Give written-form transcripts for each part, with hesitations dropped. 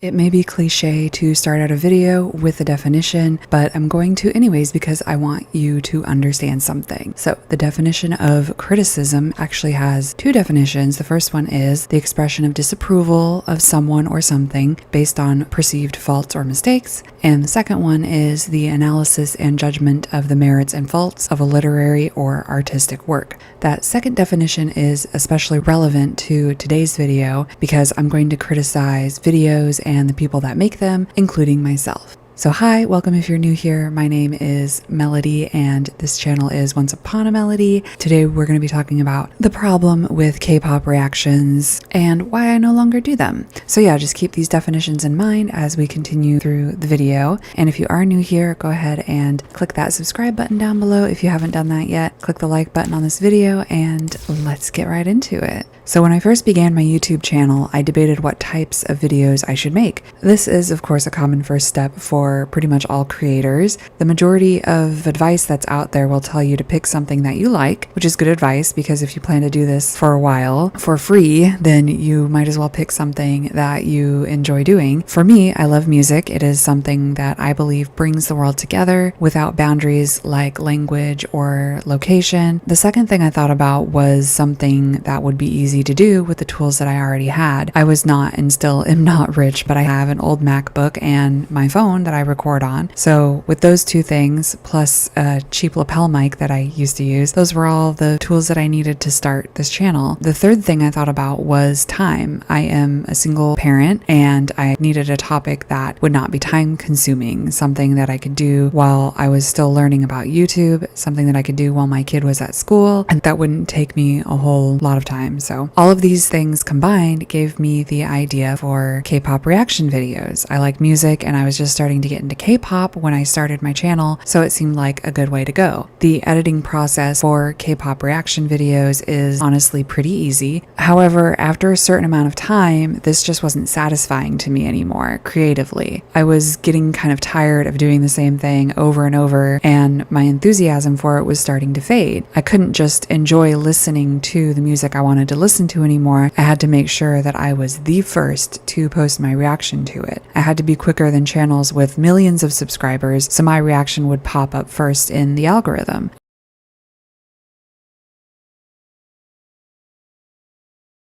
It may be cliche to start out a video with a definition, but I'm going to anyways because I want you to understand something. So the definition of criticism actually has two definitions. The first one is the expression of disapproval of someone or something based on perceived faults or mistakes. And the second one is the analysis and judgment of the merits and faults of a literary or artistic work. That second definition is especially relevant to today's video because I'm going to criticize videos and the people that make them, including myself. So hi, welcome if you're new here. My name is Melody and this channel is Once Upon a Melody. Today we're going to be talking about the problem with K-pop reactions and why I no longer do them. So yeah, just keep these definitions in mind as we continue through the video. And if you are new here, go ahead and click that subscribe button down below if you haven't done that yet. Click the like button on this video and let's get right into it. So when I first began my YouTube channel, I debated what types of videos I should make. This is of course a common first step for pretty much all creators. The majority of advice that's out there will tell you to pick something that you like, which is good advice because if you plan to do this for a while for free, then you might as well pick something that you enjoy doing. For me, I love music. It is something that I believe brings the world together without boundaries like language or location. The second thing I thought about was something that would be easy to do with the tools that I already had. I was not and still am not rich, but I have an old MacBook and my phone that I record on. So with those two things, plus a cheap lapel mic that I used to use, those were all the tools that I needed to start this channel. The third thing I thought about was time. I am a single parent and I needed a topic that would not be time consuming, something that I could do while I was still learning about YouTube, something that I could do while my kid was at school, and that wouldn't take me a whole lot of time. So all of these things combined gave me the idea for K-pop reaction videos. I like music and I was just starting to get into K-pop when I started my channel, so it seemed like a good way to go. The editing process for K-pop reaction videos is honestly pretty easy. However, after a certain amount of time, this just wasn't satisfying to me anymore creatively. I was getting kind of tired of doing the same thing over and over, and my enthusiasm for it was starting to fade. I couldn't just enjoy listening to the music I wanted to listen to anymore. I had to make sure that I was the first to post my reaction to it. I had to be quicker than channels with millions of subscribers, so my reaction would pop up first in the algorithm.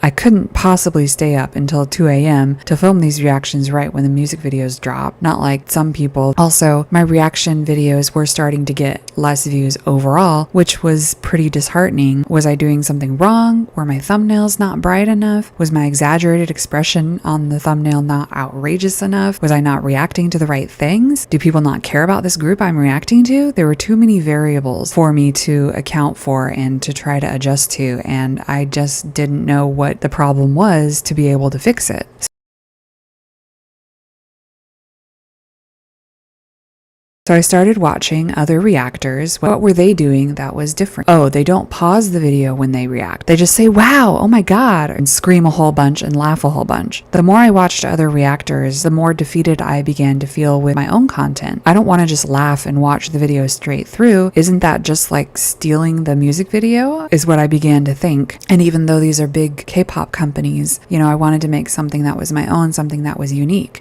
I couldn't possibly stay up until 2 a.m. to film these reactions right when the music videos drop, not like some people. Also, my reaction videos were starting to get less views overall, which was pretty disheartening. Was I doing something wrong? Were my thumbnails not bright enough? Was my exaggerated expression on the thumbnail not outrageous enough? Was I not reacting to the right things? Do people not care about this group I'm reacting to? There were too many variables for me to account for and to try to adjust to, and I just didn't know what the problem was to be able to fix it. So I started watching other reactors. What were they doing that was different? Oh, they don't pause the video when they react. They just say, wow, oh my God, and scream a whole bunch and laugh a whole bunch. The more I watched other reactors, the more defeated I began to feel with my own content. I don't want to just laugh and watch the video straight through. Isn't that just like stealing the music video? Is what I began to think. And even though these are big K-pop companies, I wanted to make something that was my own, something that was unique.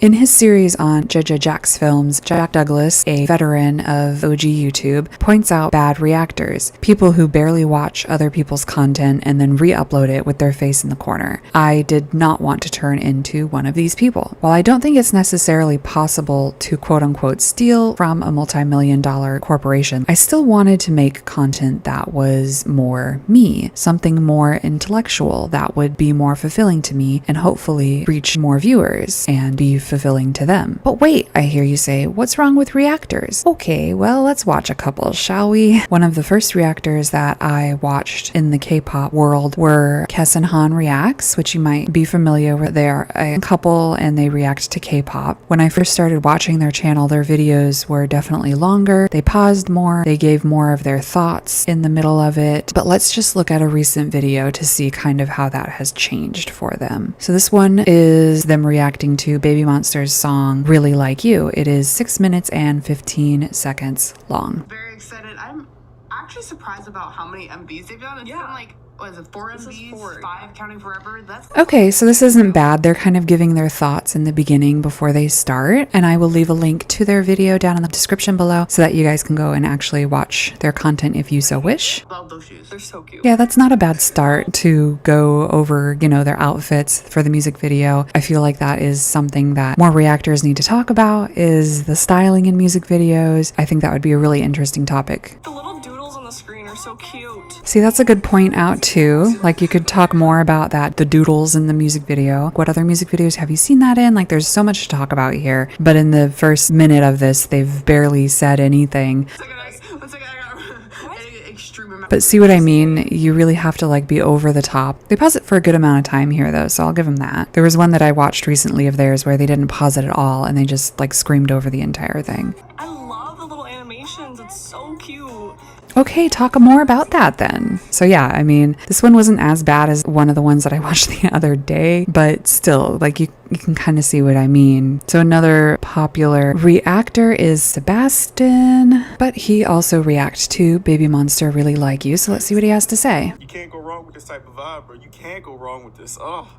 In his series on Jack's films, Jack Douglas, a veteran of OG YouTube, points out bad reactors, people who barely watch other people's content and then re-upload it with their face in the corner. I did not want to turn into one of these people. While I don't think it's necessarily possible to quote-unquote steal from a multi-million-dollar corporation, I still wanted to make content that was more me, something more intellectual that would be more fulfilling to me and hopefully reach more viewers and be fulfilling to them. But wait, I hear you say, what's wrong with reactors? Okay, well, let's watch a couple, shall we? One of the first reactors that I watched in the K-pop world were Kes and Han Reacts, which you might be familiar with. They are a couple and they react to K-pop. When I first started watching their channel, their videos were definitely longer. They paused more. They gave more of their thoughts in the middle of it. But let's just look at a recent video to see kind of how that has changed for them. So this one is them reacting to Baby Monster's song Really Like You. It is 6 minutes and 15 seconds long. Very excited. I'm actually surprised about how many MVs they've done. It's been like What is it, 4 MVs, 5 counting forever? That's Okay, so this isn't bad. They're kind of giving their thoughts in the beginning before they start, and I will leave a link to their video down in the description below so that you guys can go and actually watch their content if you so wish. love those shoes. They're so cute. Yeah, that's not a bad start to go over, you know, their outfits for the music video. I feel like that is something that more reactors need to talk about, is the styling in music videos. I think that would be a really interesting topic. The little doodles on the screen are so cute. See, that's a good point out too. Like, you could talk more about that, the doodles in the music video. What other music videos have you seen that in? Like, there's so much to talk about here. But in the first minute of this, they've barely said anything. One second, I got an extreme amount. But see what I mean? You really have to like be over the top. They pause it for a good amount of time here though, so I'll give them that. There was one that I watched recently of theirs where they didn't pause it at all and they just like screamed over the entire thing. I love the little animations. It's so cute. Okay, talk more about that then. So yeah, I mean, this one wasn't as bad as one of the ones that I watched the other day, but still, like you can kind of see what I mean. So another popular reactor is Sebastian, but he also reacts to Baby Monster Really Like You. So let's see what he has to say. You can't go wrong with this type of vibe, bro. You can't go wrong with this. Oh.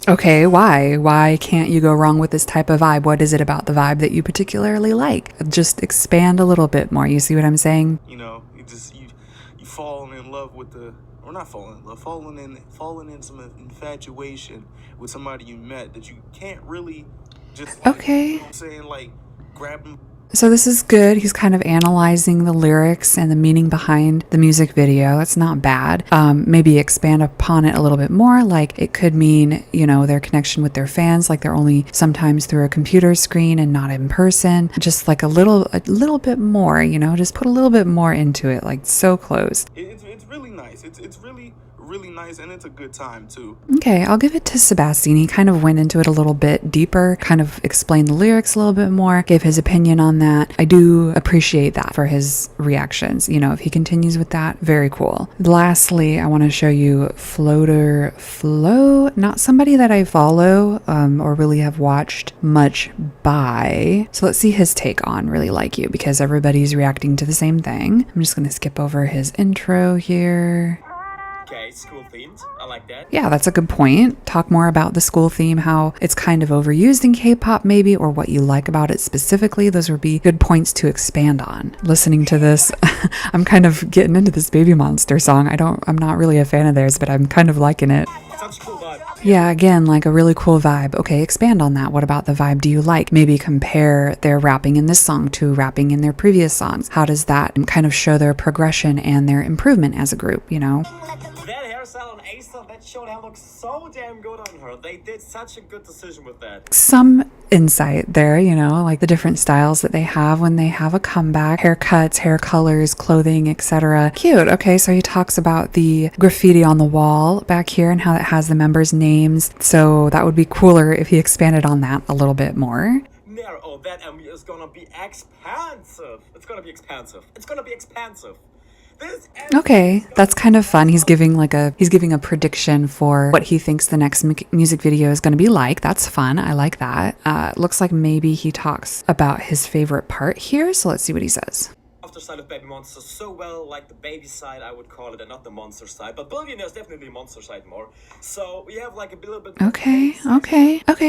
Okay, why? Why can't you go wrong with this type of vibe? What is it about the vibe that you particularly like? Just expand a little bit more. You see what I'm saying? You know, you falling in love with the, or not falling in love, falling in some infatuation with somebody you met that you can't really just like, okay. You know what I'm saying, like grab them. So this is good. He's kind of analyzing the lyrics and the meaning behind the music video. That's not bad. Maybe expand upon it a little bit more. Like, it could mean, you know, their connection with their fans, like they're only sometimes through a computer screen and not in person. Just like a little bit more, you know, just put a little bit more into it. Like, so close. It's really nice. It's really nice, and it's a good time too. Okay, I'll give it to Sebastian. He kind of went into it a little bit deeper, kind of explained the lyrics a little bit more, gave his opinion on that. I do appreciate that for his reactions. You know, if he continues with that, very cool. Lastly, I want to show you Floater Flow, not somebody that I follow or really have watched much by. So let's see his take on Really Like You, because everybody's reacting to the same thing. I'm just going to skip over his intro here. Okay, school themed. I like that. Yeah, that's a good point. Talk more about the school theme, how it's kind of overused in K-pop maybe, or what you like about it specifically. Those would be good points to expand on. Listening to this, I'm kind of getting into this Baby Monster song. I'm not really a fan of theirs, but I'm kind of liking it. Such a cool vibe. Yeah, again, like a really cool vibe. Okay, expand on that. What about the vibe do you like? Maybe compare their rapping in this song to rapping in their previous songs. How does that kind of show their progression and their improvement as a group, you know? That hairstyle on Asa, that showed hair looks so damn good on her. They did such a good decision with that. Some insight there, you know, like the different styles that they have when they have a comeback, haircuts, hair colors, clothing, etc. Cute. Okay, so he talks about the graffiti on the wall back here and how it has the members' names. So that would be cooler if he expanded on that a little bit more. Oh, that MV is gonna be expansive. It's gonna be expansive. It's gonna be expansive. Okay, that's kind of fun. He's giving a prediction for what he thinks the next music video is going to be like. That's fun. I like that. Looks like maybe he talks about his favorite part here. So let's see what he says. After side of Baby Monster so well, like the baby side I would call it, and not the monster side, but Billionaire is definitely monster side more. So we have like a little bit. Okay,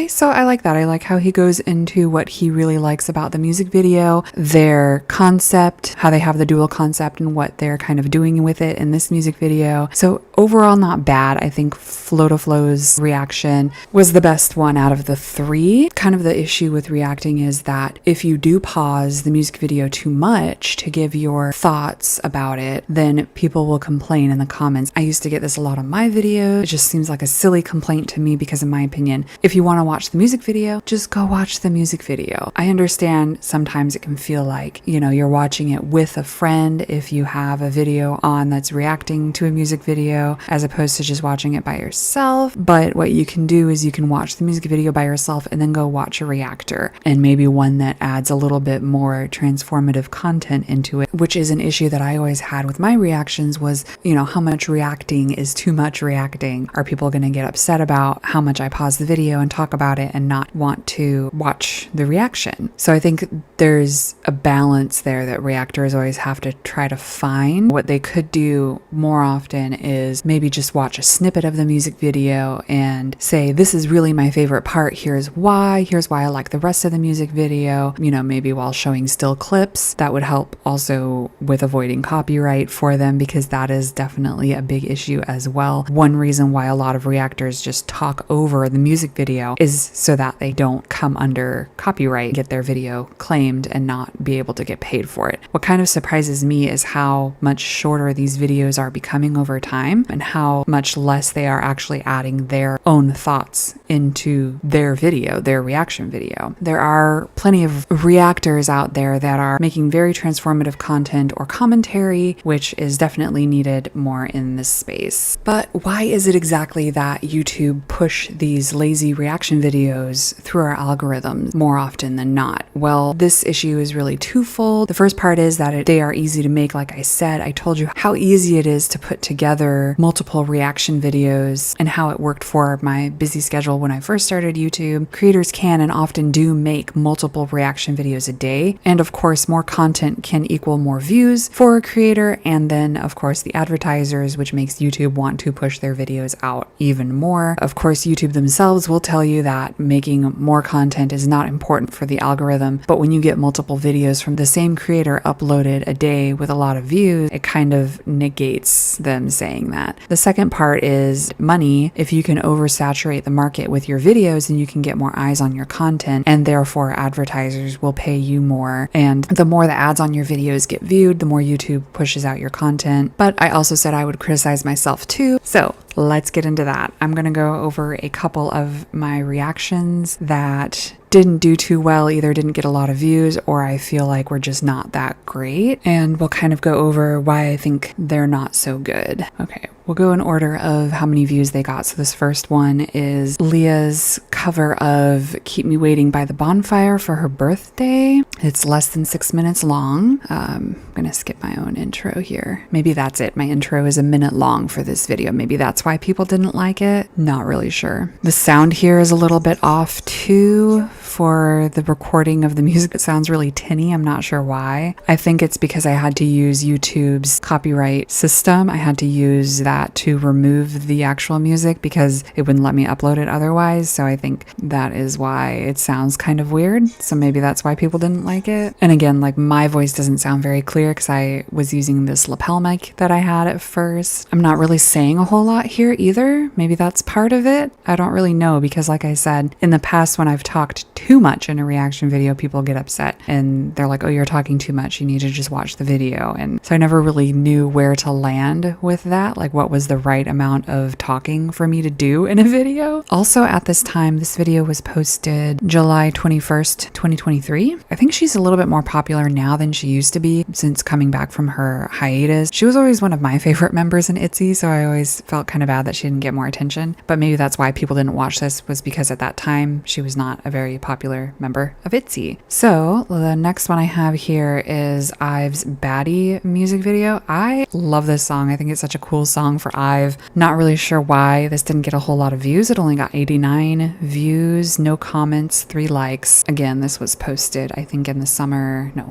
so I like that. I like how he goes into what he really likes about the music video, their concept, how they have the dual concept and what they're kind of doing with it in this music video. So overall, not bad. I think Flow's reaction was the best one out of the three. Kind of the issue with reacting is that if you do pause the music video too much to give your thoughts about it, then people will complain in the comments. I used to get this a lot on my videos. It just seems like a silly complaint to me because, in my opinion, if you want to watch the music video, just go watch the music video. I understand sometimes it can feel like, you know, you're watching it with a friend if you have a video on that's reacting to a music video as opposed to just watching it by yourself. But what you can do is you can watch the music video by yourself and then go watch a reactor, and maybe one that adds a little bit more transformative content into into it, which is an issue that I always had with my reactions was, how much reacting is too much reacting? Are people going to get upset about how much I pause the video and talk about it and not want to watch the reaction? So I think there's a balance there that reactors always have to try to find. What they could do more often is maybe just watch a snippet of the music video and say, this is really my favorite part. Here's why I like the rest of the music video, maybe while showing still clips. That would help also with avoiding copyright for them, because that is definitely a big issue as well. One reason why a lot of reactors just talk over the music video is so that they don't come under copyright, get their video claimed and not be able to get paid for it. What kind of surprises me is how much shorter these videos are becoming over time and how much less they are actually adding their own thoughts into their video, their reaction video. There are plenty of reactors out there that are making very transformative content or commentary, which is definitely needed more in this space. But why is it exactly that YouTube push these lazy reaction videos through our algorithms more often than not? Well, this issue is really twofold. The first part is that they are easy to make. Like I said, I told you how easy it is to put together multiple reaction videos and how it worked for my busy schedule when I first started YouTube. Creators can and often do make multiple reaction videos a day. And of course, more content can equal more views for a creator. And then of course, the advertisers, which makes YouTube want to push their videos out even more. Of course, YouTube themselves will tell you that making more content is not important for the algorithm. But when you get multiple videos from the same creator uploaded a day with a lot of views, it kind of negates them saying that. The second part is money. If you can oversaturate the market with your videos, then you can get more eyes on your content, and therefore advertisers will pay you more. And the more the ads on your videos get viewed, the more YouTube pushes out your content. But I also said I would criticize myself too. So let's get into that. I'm going to go over a couple of my reactions that didn't do too well, either didn't get a lot of views or I feel like we're just not that great. And we'll kind of go over why I think they're not so good. Okay, we'll go in order of how many views they got. So this first one is Leah's cover of Keep Me Waiting by the Bonfire for her birthday. It's less than 6 minutes long. I'm gonna skip my own intro here. Maybe that's it. My intro is a minute long for this video. Maybe that's why people didn't like it. Not really sure. The sound here is a little bit off too. For the recording of the music, it sounds really tinny. I'm not sure why. I think it's because I had to use YouTube's copyright system. I had to use that to remove the actual music because it wouldn't let me upload it otherwise. So I think that is why it sounds kind of weird. So maybe that's why people didn't like it. And again, like my voice doesn't sound very clear because I was using this lapel mic that I had at first. I'm not really saying a whole lot here either. Maybe that's part of it. I don't really know because like I said, in the past when I've talked too much in a reaction video, people get upset and they're like, oh, you're talking too much. You need to just watch the video. And so I never really knew where to land with that, like what was the right amount of talking for me to do in a video. Also at this time, this video was posted July 21st, 2023. I think she's a little bit more popular now than she used to be since coming back from her hiatus. She was always one of my favorite members in ITZY, so I always felt kind of bad that she didn't get more attention. But maybe that's why people didn't watch this, was because at that time she was not a very popular member of ITZY. So the next one I have here is IVE's Baddie music video. I love this song. I think it's such a cool song for IVE. Not really sure why this didn't get a whole lot of views. It only got 89 views, no comments, 3 likes. Again, this was posted, I think in the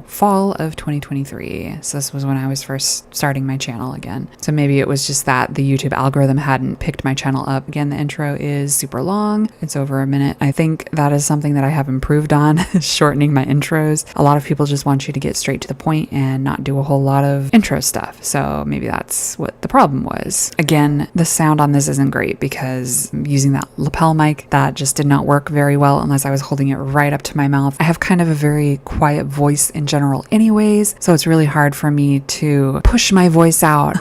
fall of 2023. So this was when I was first starting my channel again. So maybe it was just that the YouTube algorithm hadn't picked my channel up. Again, the intro is super long. It's over a minute. I think that is something that I have improved on, shortening my intros. A lot of people just want you to get straight to the point and not do a whole lot of intro stuff. So maybe that's what the problem was. Again, the sound on this isn't great because I'm using that lapel mic that just did not work very well unless I was holding it right up to my mouth. I have kind of a very quiet voice in general anyways, so it's really hard for me to push my voice out.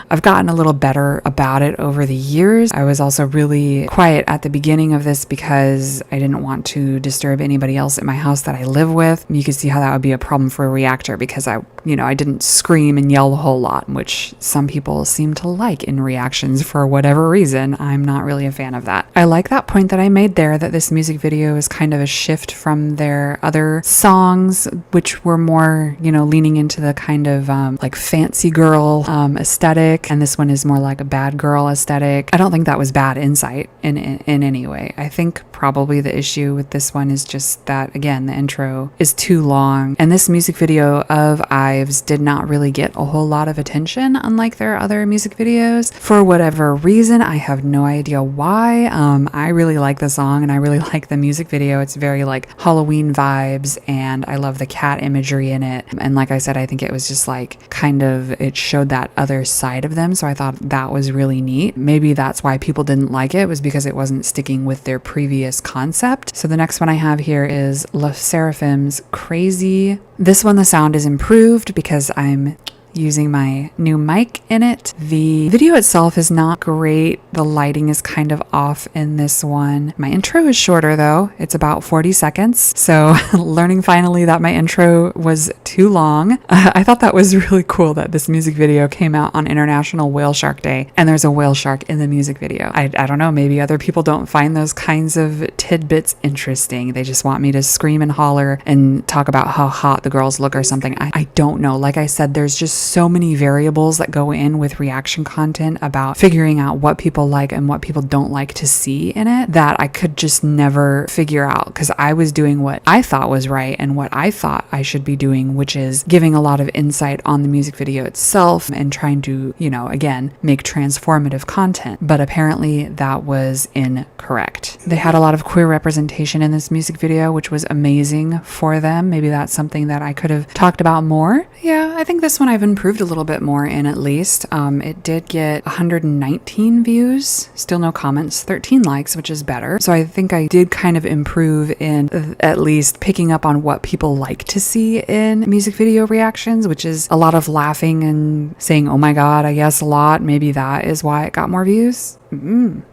I've gotten a little better about it over the years. I was also really quiet at the beginning of this because I didn't want to disturb anybody else in my house that I live with. You can see how that would be a problem for a reactor because I didn't scream and yell a whole lot, which some people seem to like in reactions for whatever reason. I'm not really a fan of that. I like that point that I made there, that this music video is kind of a shift from their other songs, which were more, leaning into the kind of like fancy girl aesthetic, and this one is more like a bad girl aesthetic. I don't think that was bad insight in any way. I think probably the issue with this one is just that, again, the intro is too long, and this music video of Ives did not really get a whole lot of attention, unlike their other music videos. For whatever reason, I have no idea why. I really like the song and I really like the music video. It's very like Halloween vibes, and I love the cat imagery in it. And like I said, I think it was just like it showed that other side of them, so I thought that was really neat. Maybe that's why people didn't like it, was because it wasn't sticking with their previous concept. So the next one I have here is Le Seraphim's Crazy. This one, the sound is improved because I'm using my new mic in it. The video itself is not great. The lighting is kind of off in this one. My intro is shorter though. It's about 40 seconds. So learning finally that my intro was too long. I thought that was really cool that this music video came out on International Whale Shark Day and there's a whale shark in the music video. I don't know, maybe other people don't find those kinds of tidbits interesting. They just want me to scream and holler and talk about how hot the girls look or something. I don't know. Like I said, there's just so many variables that go in with reaction content about figuring out what people like and what people don't like to see in it that I could just never figure out, because I was doing what I thought was right and what I thought I should be doing, which is giving a lot of insight on the music video itself and trying to, again, make transformative content. But apparently that was incorrect. They had a lot of queer representation in this music video, which was amazing for them. Maybe that's something that I could have talked about more. Yeah, I think this one I've improved a little bit more in, at least. It did get 119 views, still no comments, 13 likes, which is better. So I think I did kind of improve in at least picking up on what people like to see in music video reactions, which is a lot of laughing and saying, oh my God, I guess a lot. Maybe that is why it got more views.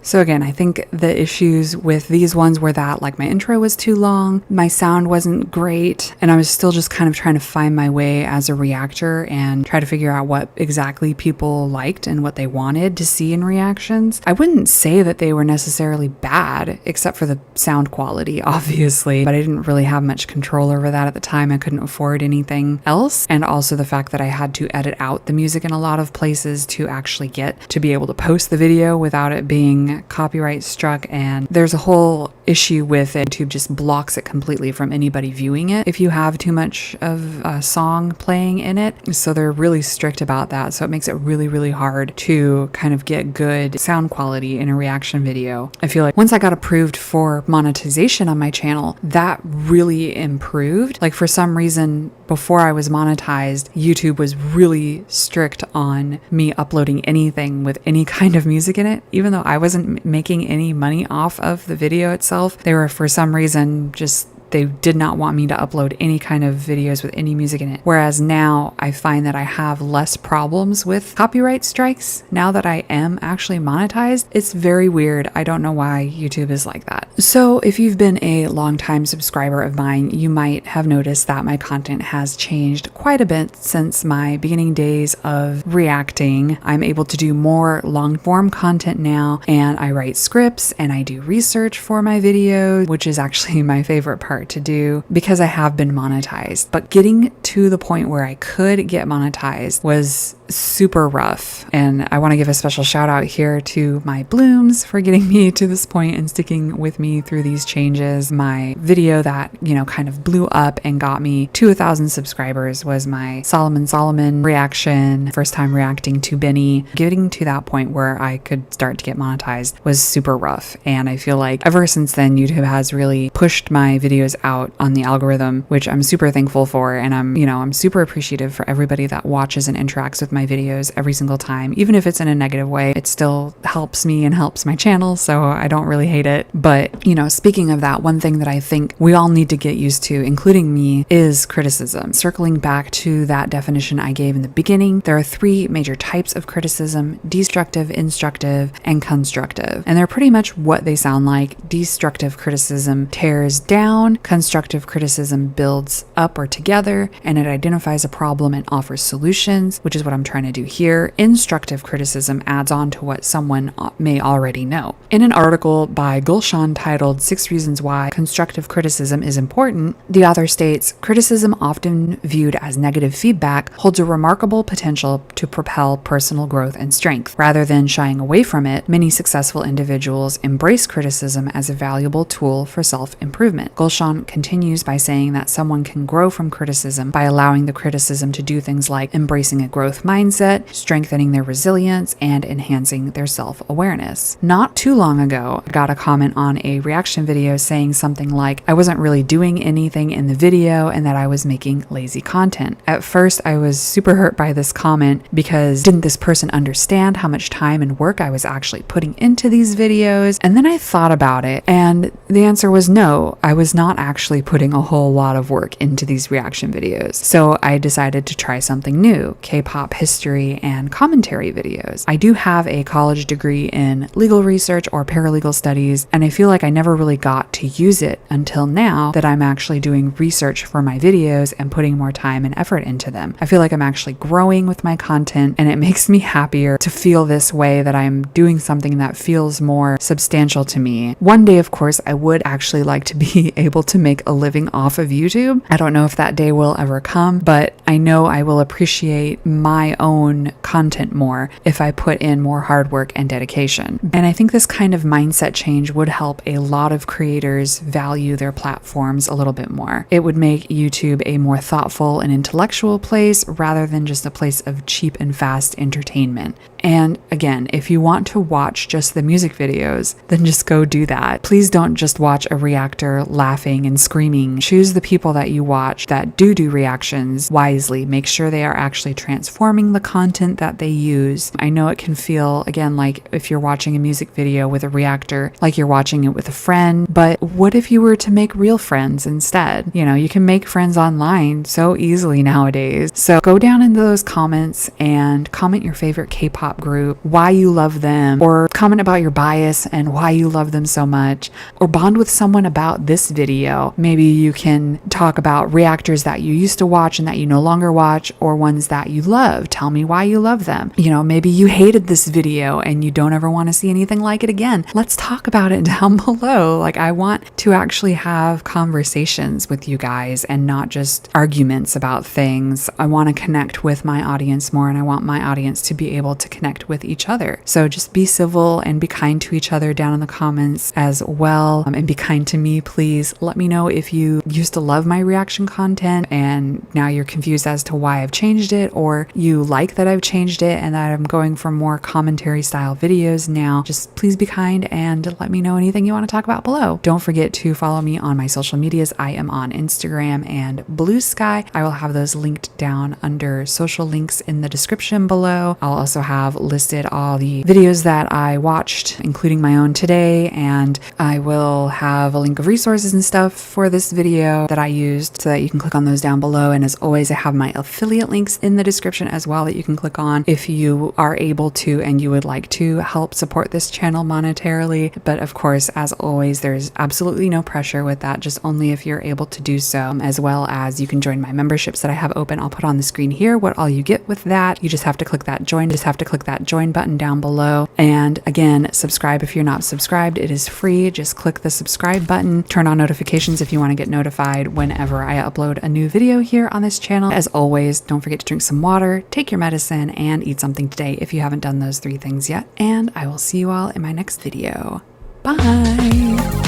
So again, I think the issues with these ones were that like my intro was too long, my sound wasn't great, and I was still just kind of trying to find my way as a reactor and try to figure out what exactly people liked and what they wanted to see in reactions. I wouldn't say that they were necessarily bad, except for the sound quality, obviously, but I didn't really have much control over that at the time. I couldn't afford anything else. And also the fact that I had to edit out the music in a lot of places to actually get to be able to post the video without it being copyright struck, and there's a whole issue with it. YouTube just blocks it completely from anybody viewing it if you have too much of a song playing in it. So they're really strict about that. So it makes it really, really hard to kind of get good sound quality in a reaction video. I feel like once I got approved for monetization on my channel, that really improved. Like for some reason, before I was monetized, YouTube was really strict on me uploading anything with any kind of music in it. Even though I wasn't making any money off of the video itself, they were for some reason they did not want me to upload any kind of videos with any music in it. Whereas now I find that I have less problems with copyright strikes now that I am actually monetized. It's very weird. I don't know why YouTube is like that. So if you've been a longtime subscriber of mine, you might have noticed that my content has changed quite a bit since my beginning days of reacting. I'm able to do more long form content now, and I write scripts and I do research for my videos, which is actually my favorite part to do because I have been monetized. But getting to the point where I could get monetized was super rough. And I want to give a special shout out here to my blooms for getting me to this point and sticking with me through these changes. My video that, kind of blew up and got me to 1,000 subscribers was my Solomon reaction, first time reacting to Benny. Getting to that point where I could start to get monetized was super rough. And I feel like ever since then, YouTube has really pushed my videos out on the algorithm, which I'm super thankful for. And I'm super appreciative for everybody that watches and interacts with my my videos every single time. Even if it's in a negative way, it still helps me and helps my channel, so I don't really hate it. But, you know, speaking of that, one thing that I think we all need to get used to, including me, is criticism. Circling back to that definition I gave in the beginning, there are 3 major types of criticism: destructive, instructive, and constructive. And they're pretty much what they sound like. Destructive criticism tears down, constructive criticism builds up or together, and it identifies a problem and offers solutions, which is what I'm trying to do here. Instructive criticism adds on to what someone may already know. In an article by Gulshan titled 6 Reasons Why Constructive Criticism is Important, the author states, criticism, often viewed as negative feedback, holds a remarkable potential to propel personal growth and strength. Rather than shying away from it, many successful individuals embrace criticism as a valuable tool for self-improvement. Gulshan continues by saying that someone can grow from criticism by allowing the criticism to do things like embracing a growth mindset, strengthening their resilience, and enhancing their self-awareness. Not too long ago, I got a comment on a reaction video saying something like, I wasn't really doing anything in the video and that I was making lazy content. At first, I was super hurt by this comment because didn't this person understand how much time and work I was actually putting into these videos? And then I thought about it, and the answer was no, I was not actually putting a whole lot of work into these reaction videos. So I decided to try something new, K-pop history and commentary videos. I do have a college degree in legal research or paralegal studies, and I feel like I never really got to use it until now that I'm actually doing research for my videos and putting more time and effort into them. I feel like I'm actually growing with my content, and it makes me happier to feel this way, that I'm doing something that feels more substantial to me. One day, of course, I would actually like to be able to make a living off of YouTube. I don't know if that day will ever come, but I know I will appreciate my own content more if I put in more hard work and dedication. And I think this kind of mindset change would help a lot of creators value their platforms a little bit more. It would make YouTube a more thoughtful and intellectual place rather than just a place of cheap and fast entertainment. And again, if you want to watch just the music videos, then just go do that. Please don't just watch a reactor laughing and screaming. Choose the people that you watch that do reactions wisely. Make sure they are actually transforming the content that they use. I know it can feel, again, like if you're watching a music video with a reactor, like you're watching it with a friend, but what if you were to make real friends instead? You know, you can make friends online so easily nowadays. So go down into those comments and comment your favorite K-pop group, why you love them, or comment about your bias and why you love them so much, or bond with someone about this video. Maybe you can talk about reactors that you used to watch and that you no longer watch, or ones that you love. Tell me why you love them. You know, maybe you hated this video and you don't ever want to see anything like it again. Let's talk about it down below. Like, I want to actually have conversations with you guys and not just arguments about things. I want to connect with my audience more, and I want my audience to be able to connect with each other. So just be civil and be kind to each other down in the comments as well. And be kind to me, please. Let me know if you used to love my reaction content and now you're confused as to why I've changed it, or you like that I've changed it and that I'm going for more commentary style videos now. Just please be kind and let me know anything you want to talk about below. Don't forget to follow me on my social medias. I am on Instagram and Blue Sky. I will have those linked down under social links in the description below. I'll also have listed all the videos that I watched, including my own today, and I will have a link of resources and stuff for this video that I used so that you can click on those down below. And as always, I have my affiliate links in the description as well that you can click on if you are able to and you would like to help support this channel monetarily. But of course, as always, there's absolutely no pressure with that, just only if you're able to do so, as well as you can join my memberships that I have open. I'll put on the screen here what all you get with that. You just have to click that join button down below. And again, subscribe if you're not subscribed. It is free. Just click the subscribe button, turn on notifications if you want to get notified whenever I upload a new video here on this channel. As always, don't forget to drink some water, take your medicine, and eat something today if you haven't done those 3 things yet. And I will see you all in my next video. Bye!